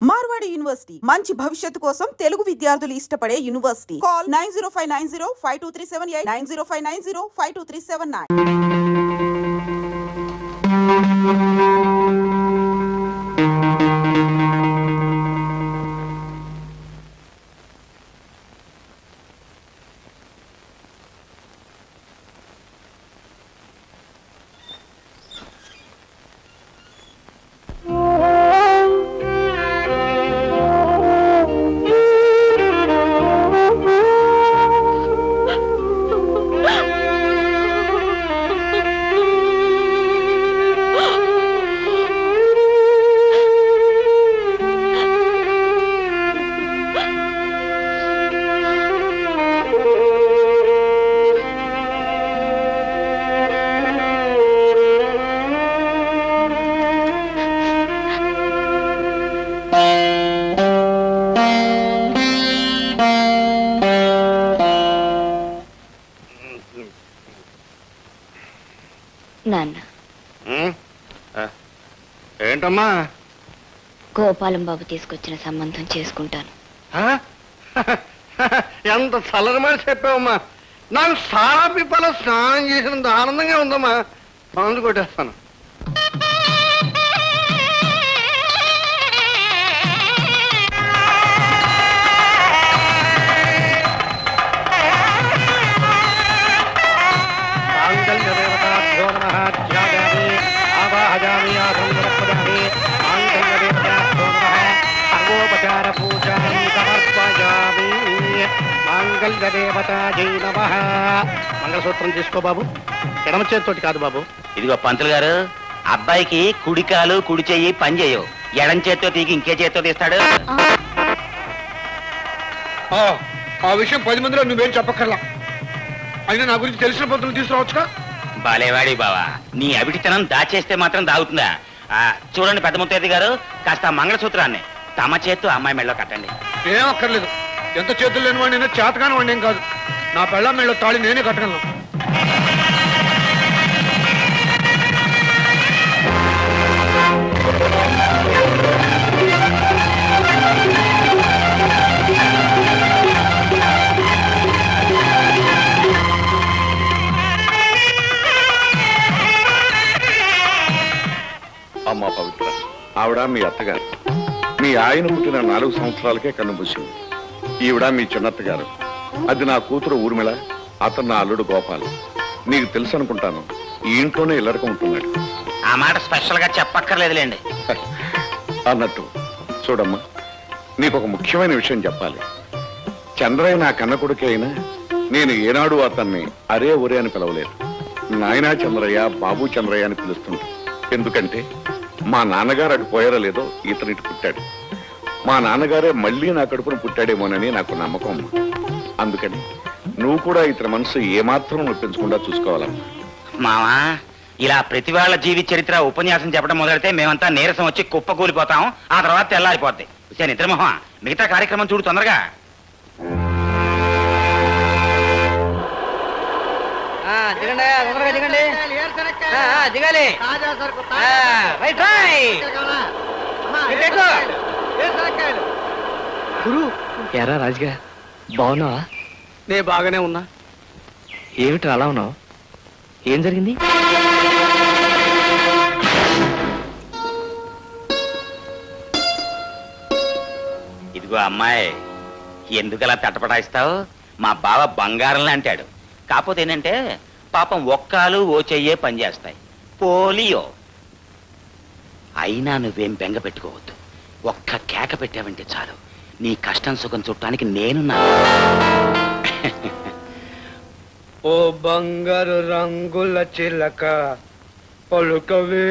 Marwadi university మంచి భవిష్యత్తు కోసం తెలుగు విద్యార్థులు ఇష్టపడే యూనివర్సిటీ. కాల్ 9059052378 9059052379. ఏంటమ్మా? గోపాలం బాబు తీసుకొచ్చిన సంబంధం చేసుకుంటాను. ఎంత చల్లని మాట చెప్పావమ్మా. నాకు సారా పిప్పలో స్నానం చేసినంత ఆనందంగా ఉందమ్మా. మందు కొట్టేస్తాను. మంగళసూత్రం తీసుకో బాబు. ఎడమ చేతితోటి కాదు బాబు. ఇదిగో పంతులు గారు, అబ్బాయికి కుడికాలు కుడి చెయ్యి పని చేయవు. ఎడం చేత్తో తీగి ఇంకే చేత్తో తీస్తాడు. ఆ విషయం 10 మందిలో నువ్వేం చెప్పక్కర్లా. అయినా నా గురించి తెలిసిన పంతులు తీసుకురావచ్చుగా. బాలేవాడి బావా, నీ అవిటితనం దాచేస్తే మాత్రం దాగుతుందా? చూడండి పెద్ద ముత్తైది గారు, కాస్త మంగళసూత్రాన్ని తమ చేత్తు అమ్మాయి మెళ్ళలో కట్టండి. ఏం అక్కర్లేదు. ఎంత చేతులు లేని వాడినైనా చేతకాని వాడిని ఏం కాదు. నా పెళ్ళ మెళ్ళలో తాళి నేనే కట్టగలను. అమ్మా పవిత్ర, ఆవిడ మీ అత్తగారు. మీ ఆయన పుట్టిన 4 సంవత్సరాలకే కన్నుమూసింది. ఈవిడ మీ చిన్నత్తగారు. అది నా కూతురు ఊర్మిళ, అతను నా అల్లుడు గోపాల్. నీకు తెలుసు అనుకుంటాను, ఈ ఇంట్లోనే ఇల్లరకం ఉంటున్నాడు. ఆ మాట స్పెషల్ గా చెప్పక్కర్లేదులేండి. అన్నట్టు చూడమ్మా, నీకు ఒక ముఖ్యమైన విషయం చెప్పాలి. చంద్రయ్య నా కన్న కొడుకే అయినా నేను ఏనాడు అతన్ని అరే ఒరే అని పిలవలేదు. నాయనా చంద్రయ్య, బాబు చంద్రయ్య అని పిలుస్తుంటా. ఎందుకంటే మా నాన్నగారు అటు పోయారో లేదో ఇతను ఇటు పుట్టాడు. మా నాన్నగారే మళ్ళీ నా కడుపును పుట్టాడేమోనని నాకు నమ్మకం. అందుకని నువ్వు కూడా ఇతని మనసు ఏమాత్రం నొప్పించకుండా చూసుకోవాలమ్మా. మావా, ఇలా ప్రతి వాళ్ళ జీవిత చరిత్ర ఉపన్యాసం చెప్పడం మొదలైతే మేమంతా నీరసం వచ్చి కుప్ప కూలిపోతాం. ఆ తర్వాత తెల్లారిపోద్ది. నిద్రమోహం, మిగతా కార్యక్రమం చూడు తొందరగా. ఎరా రాజుగా, బాగున్నావా? నే బాగానే ఉన్నా. ఏమిటి అలా ఉన్నావు? ఏం జరిగింది? ఇదిగో అమ్మాయి, ఎందుకలా తటపటాయిస్తావు? మా బావ బంగారంలా అంటాడు. కాకపోతే ఏంటంటే పాపం ఒక్కాలు ఓ చెయ్యే పనిచేస్తాయి. పోలియో. అయినా నువ్వేం బెంగ పెట్టుకోవద్దు. ఒక్క కేక పెట్టావంటే చాలు, నీ కష్టం సుఖం చుట్టానికి నేనున్నా. ఓ బంగారు రంగుల చిలక పలుకవే,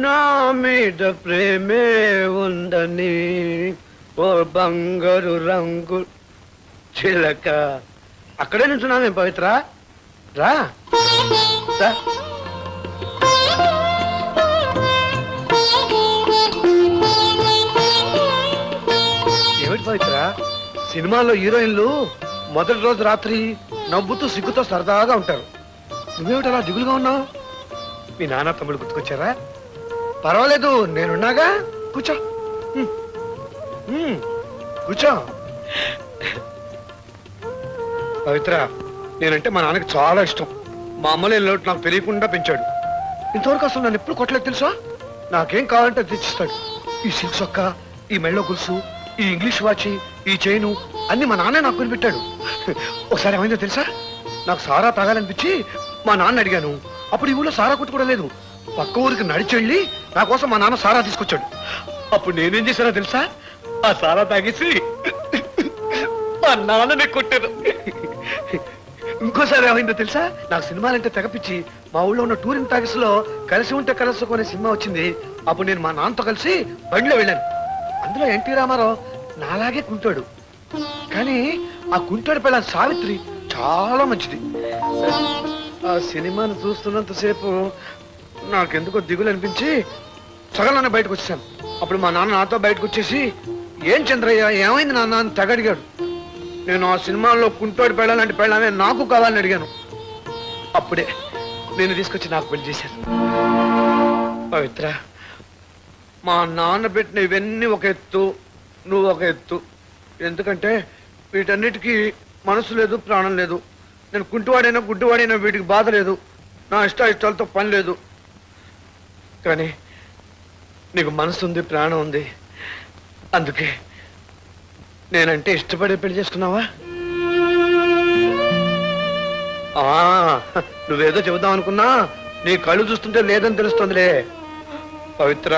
నా మీద ప్రేమే ఉందని. ఓ బంగారు రంగు చిలక. అక్కడే నుంచున్నామే పవిత్ర. రా రా. ఏమిటి పవిత్ర, సినిమాలో హీరోయిన్లు మొదటి రోజు రాత్రి నవ్వుతూ సిగ్గుతో సరదాగా ఉంటారు. నువ్వేమిటి అలా దిగులుగా ఉన్నావు? మీ నాన్న తమ్ముడు గుర్తుకొచ్చారా? పర్వాలేదు, నేనున్నాగా. కూర్చో. కూర్చో. పవిత్ర, నేనంటే మా నాన్నకి చాలా ఇష్టం. మా అమ్మలే లోటు నాకు తెలియకుండా పెంచాడు. ఇంతవరకు అసలు నన్ను ఎప్పుడు కొట్టలేదు తెలుసా? నాకేం కావాలంటే తెచ్చిస్తాడు. ఈ సిల్క్ సొక్క, ఈ మెళ్ళో గులుసు, ఈ ఇంగ్లీష్ వాచి, ఈ చైను అన్ని మా నాన్నే నాకు కొనిపెట్టాడు. ఒకసారి ఏమైందో తెలుసా? నాకు సారా తాగాలనిపించి మా నాన్న అడిగాను. అప్పుడు ఈ ఊళ్ళో సారా కొట్టు కూడా లేదు. పక్క ఊరికి నడిచెళ్ళి నా కోసం మా నాన్న సారా తీసుకొచ్చాడు. అప్పుడు నేనేం చేశానో తెలుసా? ఆ సారా తాగేసి మా నాన్ననే కొట్టాను. ఇంకోసారి ఏమైందో తెలుసా? నాకు సినిమాలంటే తెగపిచ్చి మా ఊళ్ళో ఉన్న టూరింగ్ టాకీస్ లో కలిసి ఉంటే కలుసుకో అనే సినిమా వచ్చింది. అప్పుడు నేను మా నాన్నతో కలిసి బండిలో వెళ్ళాను. అందులో ఎన్టీ రామారావు నాలాగే కుంటాడు. కానీ ఆ కుంటాడు పిల్ల సావిత్రి చాలా మంచిది. ఆ సినిమాను చూస్తున్నంతసేపు నాకెందుకో దిగులు అనిపించి సగంలోనే బయటకు వచ్చాను. అప్పుడు మా నాన్న నాతో బయటకు వచ్చేసి, ఏం చంద్రయ్య ఏమైంది నాన్న అని తెగడిగాడు. నేను ఆ సినిమాలో కుంటోడి పెళ్ళాలంటే పెళ్ళామే నాకు కావాలని అడిగాను. అప్పుడే నేను తీసుకొచ్చి నాకు పెళ్లి చేశాను. పవిత్ర, మా నాన్న పెట్టిన ఇవన్నీ ఒక ఎత్తు, నువ్వు ఒక ఎత్తు. ఎందుకంటే వీటన్నిటికీ మనసు లేదు, ప్రాణం లేదు. నేను కుంటివాడైనా గుడ్డివాడైనా వీటికి బాధ లేదు. నా ఇష్టాలతో పని లేదు. కానీ నీకు మనసు ఉంది, ప్రాణం ఉంది. అందుకే నేనంటే ఇష్టపడే పెళ్లి చేసుకున్నావా? నువ్వేదో చెబుదాం అనుకున్నా నీ కళ్ళు చూస్తుంటే లేదని తెలుస్తుందిలే. పవిత్ర,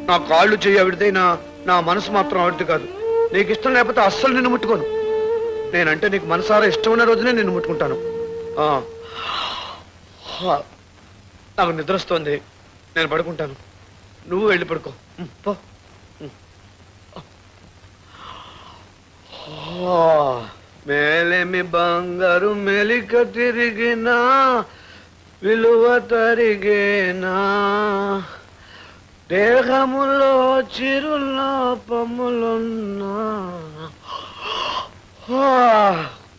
నా కాళ్ళు చెయ్యి ఆవిడదైనా నా మనసు మాత్రం ఆవిడది కాదు. నీకు ఇష్టం లేకపోతే అస్సలు నిన్ను ముట్టుకోను. నేనంటే నీకు మనసారా ఇష్టం ఉన్న రోజునే నిన్ను ముట్టుకుంటాను. నాకు నిద్ర వస్తోంది, నేను పడుకుంటాను. నువ్వు వెళ్ళి పడుకో పో. మేలేమి బంగారు మెలిక తిరిగినా విలువ తరిగేనా, దేహములో చిరులోపములున్నా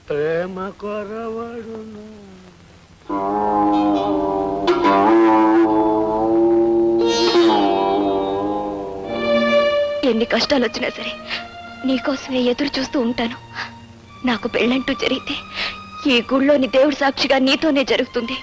ప్రేమ కొరవడునా. ఎన్ని కష్టాలు వచ్చినా సరే నీకోసమే ఎదురు చూస్తూ ఉంటాను. నాకు పెళ్ళంటూ జరిగితే ఈ గుళ్ళోని దేవుడి సాక్షిగా నీతోనే జరుగుతుంది.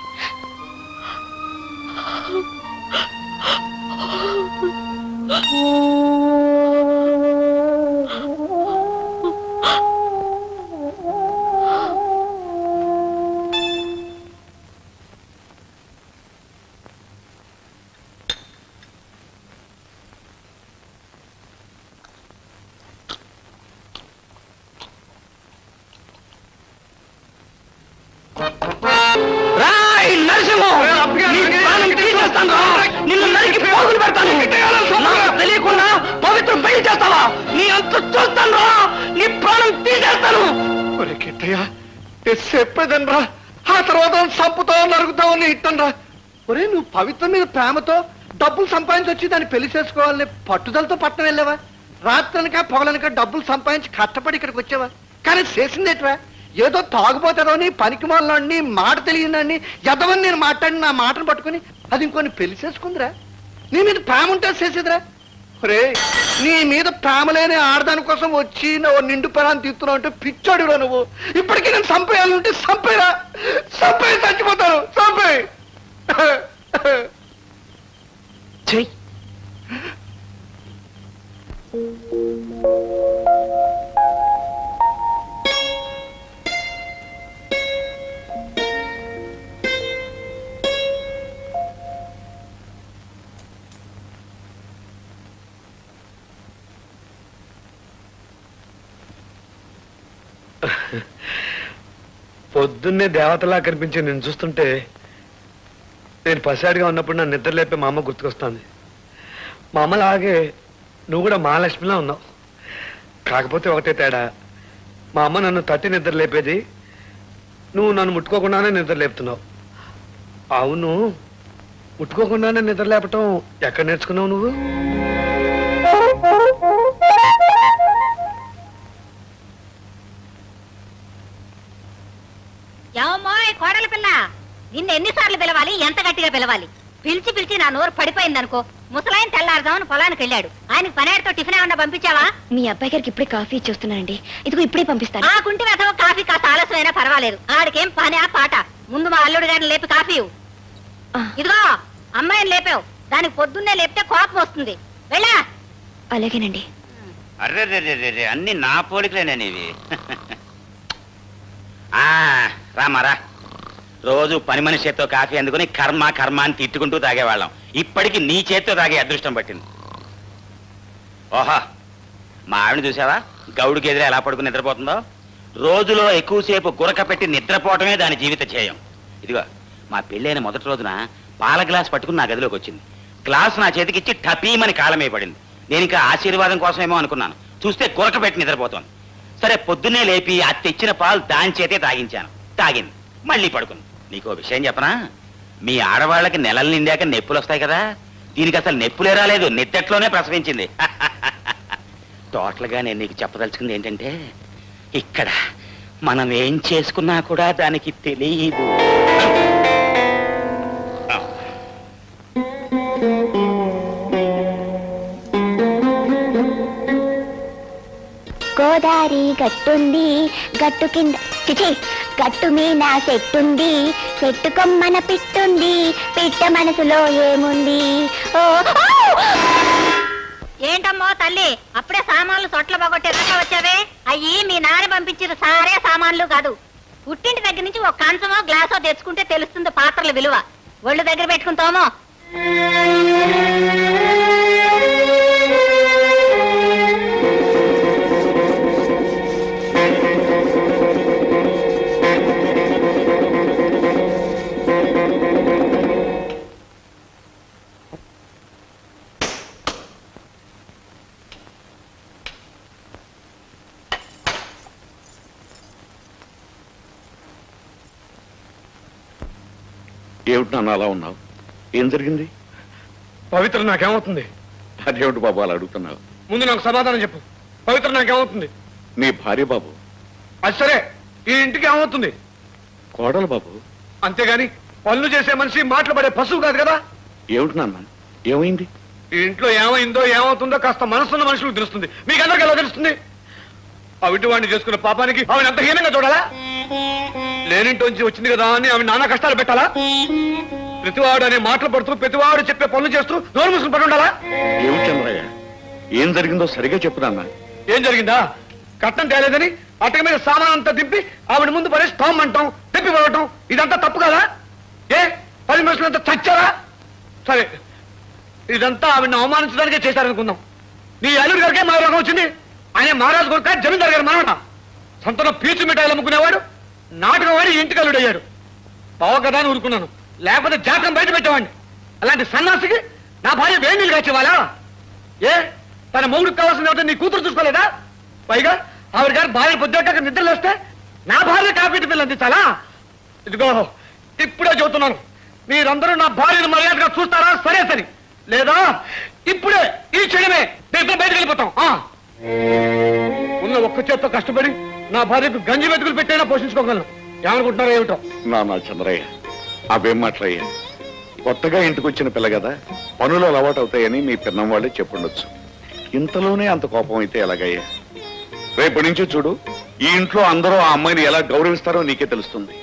నిన్ను నరికి పోగులు పెడతాను. తెలియకుండా పవిత్ర పెళ్లి చేస్తావా? నీ అంత చూస్తాను రా, నీ ప్రాణం తీసేస్తాను. చెప్పేదని రా, ఆ తర్వాత చంపుతావు, నరుగుతావు అని ఇట్టను రా. ఒరే, నువ్వు పవిత్ర మీద ప్రేమతో డబ్బులు సంపాదించి వచ్చి దాన్ని పెళ్లి చేసుకోవాలని పట్టుదలతో పట్టణం వెళ్ళావా? రాత్రనక పొగలనక డబ్బులు సంపాదించి కష్టపడి ఇక్కడికి వచ్చావా? కానీ చేసిందేట్రా? ఏదో తాగుపోతాడని, పనికి మాలని, మాట తెలియదని, ఎదవని నేను మాట్లాడి నా మాటను పట్టుకుని అది ఇంకొని పెళ్లి చేసుకుందిరా. నీ మీద ప్రేమ ఉంటే చేసేదిరా. రే, నీ మీద ప్రేమ లేని ఆడదాని కోసం వచ్చి నువ్వు నిండు పొలాన్ని తీస్తున్నావు అంటే పిచ్చాడురా నువ్వు. ఇప్పటికీ నేను చంపేయాలంటే చంపేరా, చంపే చచ్చిపోతాను, చంపే. చెయ్యి. పొద్దున్నే దేవతలా కనిపించి నేను చూస్తుంటే నేను పసివాడిగా ఉన్నప్పుడు నన్ను నిద్ర లేపే మా అమ్మ గుర్తుకొస్తుంది. మా అమ్మలాగే నువ్వు కూడా మహాలక్ష్మిలా ఉన్నావు. కాకపోతే ఒకటే తేడా, మా అమ్మ నన్ను తట్టి నిద్ర లేపేది, నువ్వు నన్ను ముట్టుకోకుండానే నిద్ర లేపుతున్నావు. అవును, ముట్టుకోకుండానే నిద్ర లేపటం ఎక్కడ నేర్చుకున్నావు నువ్వు? కోడల పిల్ల, నిన్ను ఎన్నిసార్లు పిలవాలి? ఎంత గట్టిగా పిలవాలి? పిలిచి పిలిచి నా నోరు పడిపోయిందనుకో. ముసలాయన తెల్లారుదామని పొలానికి వెళ్ళాడు. ఆయనకి పనేడుతో టిఫిన్ ఏమన్నా పంపించావా? మీ అబ్బాయి గారికి ఇప్పుడే కాఫీ ఇచ్చేస్తున్నానండి. ఇదిగో ఇప్పుడే పంపిస్తాను. ఆ కుంటి వెధవ కాఫీ కాస్త ఆలస్యమైనా పర్వాలేదు. ఆడికేం పని ఆ పాట. ముందు మా అల్లుడు గారిని లేపి కాఫీ ఇవ్వు. ఇదిగో అమ్మాయిని లేపావు, దానికి పొద్దున్నే లేపితే కోపం వస్తుంది. వెళ్ళా. అలాగేనండి. అర్రే అన్ని నా పోలికలేనేవి. రామారా, రోజు పని మనిషి చేత్తో కాఫీ అందుకుని కర్మ కర్మ అని తిట్టుకుంటూ తాగేవాళ్ళం. ఇప్పటికి నీ చేత్తో తాగే అదృష్టం పట్టింది. ఓహా, మా ఆవిడ చూసావా గౌడు గెదిరే ఎలా పడుకుని నిద్రపోతుందో? రోజులో ఎక్కువసేపు గురక పెట్టి నిద్రపోవటమే దాని జీవిత ధ్యేయం. ఇదిగో మా పెళ్ళైన మొదటి రోజున పాల గ్లాస్ పట్టుకుని నా గదిలోకి వచ్చింది. గ్లాస్ నా చేతికిచ్చి టపీమని కాలమే పడింది. నేను ఇంకా ఆశీర్వాదం కోసమేమో అనుకున్నాను. చూస్తే గురక పెట్టి నిద్రపోతాను. సరే పొద్దున్నే లేపి ఆ తెచ్చిన పాలు దాని చేతే తాగించాను. తాగింది, మళ్ళీ పడుకుంది. నీకో విషయం చెప్పనా? మీ ఆడవాళ్ళకి నెలలు నిండాక నొప్పులు వస్తాయి కదా, దీనికి అసలు నొప్పులే రాలేదు, నిద్దట్లోనే ప్రసవించింది. టోటల్గా నేను నీకు చెప్పదలుచుకుంది ఏంటంటే, ఇక్కడ మనం ఏం చేసుకున్నా కూడా దానికి తెలియదు. గోదారి గట్టుంది, గట్టు కింద చిచి గట్టు మీద చెట్టుంది, చెట్టు కొమ్మన పిట్టుంది, పిట్ట మనసులో ఏముంది? ఓ ఏంటమ్మో తల్లి, అప్పుడే సామాన్లు సొట్ల బాగొట్టే రక వచ్చావే? అయ్యి మీ నాన్న పంపించిన సారే సామాన్లు కాదు. పుట్టింటి దగ్గర నుంచి ఒక కంచమో గ్లాసో తెచ్చుకుంటే తెలుస్తుంది పాత్రల విలువ. ఒళ్ళు దగ్గర పెట్టుకుంటామో. ఏమిటి నాన్న అలా ఉన్నావు? ఏం జరిగింది? పవిత్ర నాకేమవుతుంది? అదేమిటి బాబు అలా అడుగుతున్నావు? ముందు నాకు సమాధానం చెప్పు. పవిత్ర నాకేమవుతుంది? నీ భార్య బాబు. అది సరే, ఈ ఇంటికి ఏమవుతుంది? కోడలు బాబు. అంతేగాని పనులు చేసే మనిషి మాటలు పడే పశువు కాదు కదా. ఏమిటి నాన్న, ఏమైంది? ఈ ఇంట్లో ఏమైందో ఏమవుతుందో కాస్త మనసున్న మనుషులకు తెలుస్తుంది. మీకు అందరికీ ఎలా తెలుస్తుంది? అవిటి వాడిని చేసుకున్న పాపానికి ఆవిడ అంత హీనంగా చూడాలా? లేనింటోంచి వచ్చింది కదా అని ఆమె నానా కష్టాలు పెట్టాలా? ప్రతివాడు అనే మాటలు పడుతూ ప్రతివాడు చెప్పే పనులు చేస్తూ నోరు మూసుకుని పడి ఉండాలా? ఏమిటి చంద్రయ్య, ఏం జరిగిందో సరిగా చెప్పు నాన్న. ఏం జరిగిందా? కట్నం తేలేదని అటక మీద సామాన్ అంతా దింపి ఆవిడ ముందు పడేసి తోమ్మంటాం, తెప్పి పడటం, ఇదంతా తప్పు కదా? ఏ 10 మనుషులంతా చచ్చారా? సరే, ఇదంతా ఆవిడని అవమానించడానికే చేశారనుకుందాం. నీ అల్లుడి గారికే మా రోగం వచ్చింది. ఆయన మహారాజు కొడుక జమీందారు గారు మనవట. సంతలో పీచు మిఠాయిలు అమ్ముకునేవాడు నాటకం వాడి ఇంటికి అల్లుడు అయ్యాడు. బావ కదా అని ఊరుకున్నాను, లేకపోతే జాతకం బయట పెట్టేవాడిని. అలాంటి సన్నాసికి నా భార్య వేడి నీళ్ళు కాచేవాళ్ళా? ఏ తన మొగుడికి కావాల్సిన నీ కూతురు చూసుకోలేదా? పైగా ఆవిడ గారు భార్య పొద్దుట నిద్రలు వస్తే నా భార్య కాపీ పిల్లలు అందించాలా? ఇదిగో ఇప్పుడే చెబుతున్నాను, మీరందరూ నా భార్యను మర్యాదగా చూస్తారా? సరే సరే, లేదా ఇప్పుడే ఈ క్షణమే నేను బయటకు వెళ్ళిపోతాం. ఉన్న ఒక్క చేత్తో కష్టపడి నా భార్యకు గంజి వెతుకులు పెట్టైనా పోషించుకోగలను. ఏమనుకుంటున్నారో ఏమిటో? నాన్న చంద్రయ్య, అవేం మాట్లాయ్యా. కొత్తగా ఇంటికి వచ్చిన పిల్ల కదా, పనులు అలవాటు అవుతాయని మీ పిన్నం వాళ్ళే చెప్పుండొచ్చు. ఇంతలోనే అంత కోపం అయితే ఎలాగయ్యా? రేపటి నుంచి చూడు, ఈ ఇంట్లో అందరూ ఆ అమ్మాయిని ఎలా గౌరవిస్తారో నీకే తెలుస్తుంది.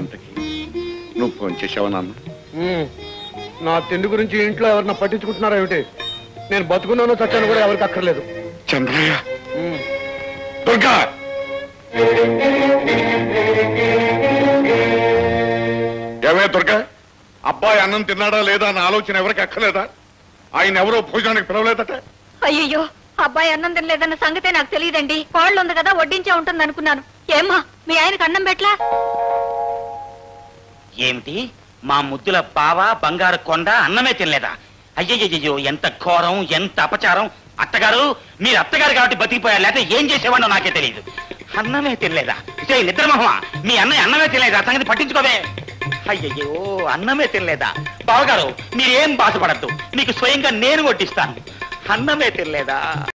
ఇంతకీ నువ్వు ఫోన్ చేసావా నాన్న? నా తిండి గురించి ఇంట్లో ఎవరన్నా పట్టించుకుంటున్నారా ఏమిటి? నేను బతుకున్నానో చచ్చాను కూడా ఎవరికి అక్కర్లేదు. చంద్రయ్య, దుర్గా, ఏమే దుర్గా, అబ్బాయి అన్నం తిన్నాడా లేదా అన్న ఆలోచన ఎవరికి అక్కర్లేదా? ఆయన ఎవరో భోజనానికి పిలవలేదట. అయ్యో, అబ్బాయి అన్నం తినలేదన్న సంగతే నాకు తెలియదండి. కోళ్ళు ఉంది కదా వడ్డించే ఉంటుంది అనుకున్నాను. ఏమ్మా మీ ఆయనకు అన్నం పెట్లా? ఏమిటి, మా ముద్దుల బావ బంగారు కొండ అన్నమే తినలేదా? అయ్యయ్యో, ఎంత ఘోరం, ఎంత అపచారం. అత్తగారు, మీరు అత్తగారు కాబట్టి బతికిపోయారు, లేకపోతే ఏం చేసేవాడో నాకే తెలియదు. అన్నమే తినలేదా? నిద్రమోహమా, మీ అన్నయ్య అన్నమే తినలేదా? సంగతి పట్టించుకోవే. అయ్యయ్యో, అన్నమే తినలేదా? బావగారు, మీరేం బాధపడద్దు, మీకు స్వయంగా నేను వడ్డిస్తాను. అన్నమే తినలేదా?